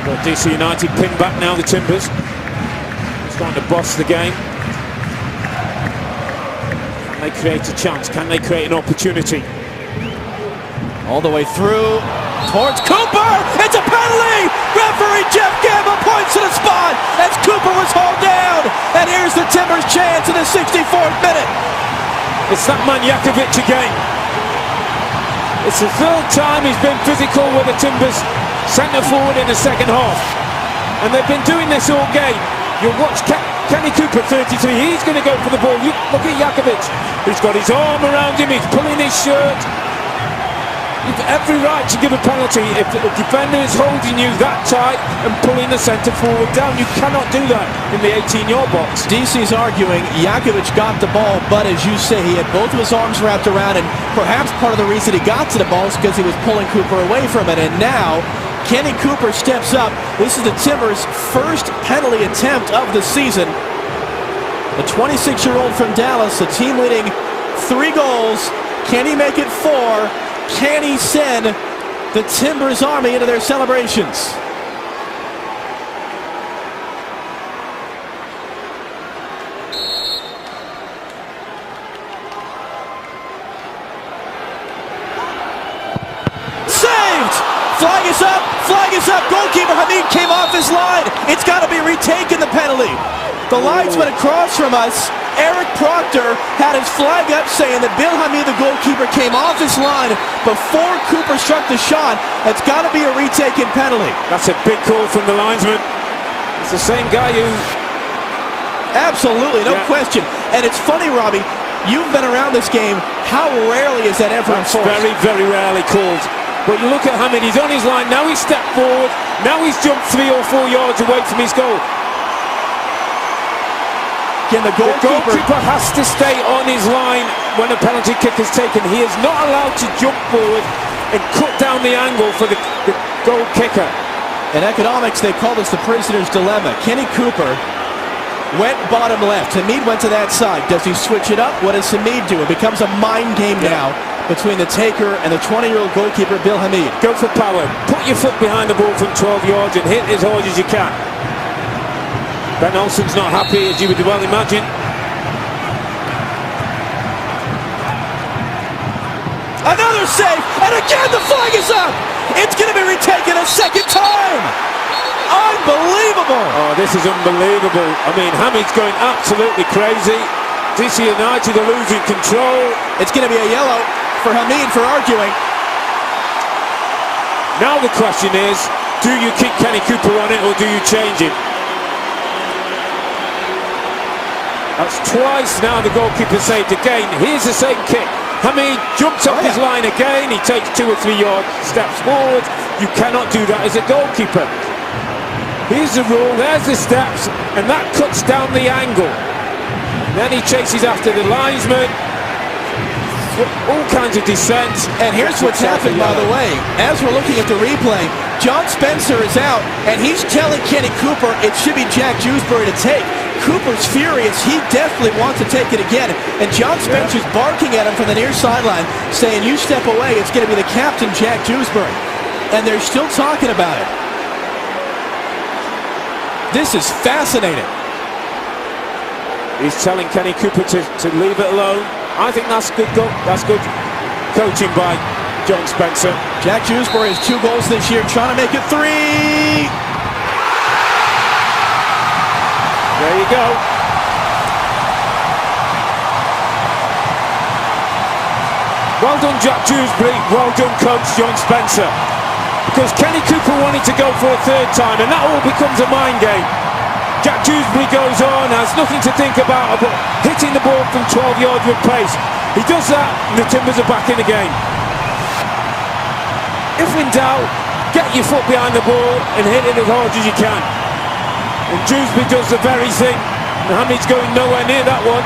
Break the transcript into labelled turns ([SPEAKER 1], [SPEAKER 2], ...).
[SPEAKER 1] Got DC United pinned back now, the Timbers. Trying to boss the game. Can they create a chance? Can they create an opportunity?
[SPEAKER 2] All the way through towards Cooper. It's a penalty! Referee Jeff Gamble points to the spot as Cooper was hauled down. And here's the Timbers' chance in the 64th minute.
[SPEAKER 1] It's that man Jakovic again. It's the third time he's been physical with the Timbers centre forward in the second half. And they've been doing this all game. You'll watch Kenny Cooper, 33, he's going to go for the ball. Look at Jakovic. He's got his arm around him, he's pulling his shirt. You've every right to give a penalty if the defender is holding you that tight and pulling the centre forward down. You cannot do that in the 18-yard box.
[SPEAKER 2] DC's arguing Jakovic got the ball, but as you say, he had both of his arms wrapped around, and perhaps part of the reason he got to the ball is because he was pulling Cooper away from it. And now Kenny Cooper steps up. This is the Timbers' first penalty attempt of the season. The 26-year-old from Dallas, the team leading 3 goals. Can he make it 4? Can he send the Timbers Army into their celebrations? Saved! Flag is up! Flag is up! Goalkeeper Hamid came off his line. It's got to be retaken, the penalty. The linesman across from us, Eric Proctor, had his flag up saying that Bill Hamid, the goalkeeper, came off his line before Cooper struck the shot. It's got to be a retaken penalty.
[SPEAKER 1] That's a big call from the linesman. It's the same guy who...
[SPEAKER 2] Absolutely, no question. And it's funny, Robbie, you've been around this game. How rarely is that ever enforced?
[SPEAKER 1] Very, very rarely called. But you look at Hamid, he's on his line. Now he's stepped forward. Now he's jumped 3 or 4 yards away from his goal.
[SPEAKER 2] The
[SPEAKER 1] goalkeeper has to stay on his line when a penalty kick is taken. He is not allowed to jump forward and cut down the angle for the goal kicker.
[SPEAKER 2] In economics, they call this the prisoner's dilemma. Kenny Cooper went bottom left. Hamid went to that side. Does he switch it up? What does Hamid do? It becomes a mind game now between the taker and the 20-year-old goalkeeper, Bill Hamid.
[SPEAKER 1] Go for power. Put your foot behind the ball from 12 yards and hit as hard as you can. Ben Olsen's not happy, as you would well imagine.
[SPEAKER 2] Another save, and again the flag is up! It's going to be retaken a second time! Unbelievable!
[SPEAKER 1] Oh, this is unbelievable. I mean, Hamid's going absolutely crazy. DC United are losing control.
[SPEAKER 2] It's going to be a yellow for Hamid for arguing.
[SPEAKER 1] Now the question is, do you keep Kenny Cooper on it or do you change him? That's twice now the goalkeeper saved again. Here's the same kick. Hamid jumps off his line again. He takes 2 or 3 yard steps forward. You cannot do that as a goalkeeper. Here's the rule. There's the steps. And that cuts down the angle. And then he chases after the linesman. All kinds of descent.
[SPEAKER 2] And here's what's happened, by the way. As we're looking at the replay, John Spencer is out, and he's telling Kenny Cooper it should be Jack Dewsbury to take. Cooper's furious. He definitely wants to take it again. And John Spencer's barking at him from the near sideline, saying, you step away, it's going to be the captain, Jack Dewsbury. And they're still talking about it. This is fascinating.
[SPEAKER 1] He's telling Kenny Cooper to leave it alone. I think that's good. That's good coaching by John Spencer.
[SPEAKER 2] Jack Dewsbury has 2 goals this year, trying to make it 3.
[SPEAKER 1] There you go. Well done, Jack Dewsbury. Well done, coach John Spencer. Because Kenny Cooper wanted to go for a 3rd time, and that all becomes a mind game. Jack Dewsbury goes on, has nothing to think about but hitting the ball from 12 yards with pace. He does that, and the Timbers are back in the game. If in doubt, get your foot behind the ball and hit it as hard as you can. And Dewsbury does the very thing. And Hamid's going nowhere near that one.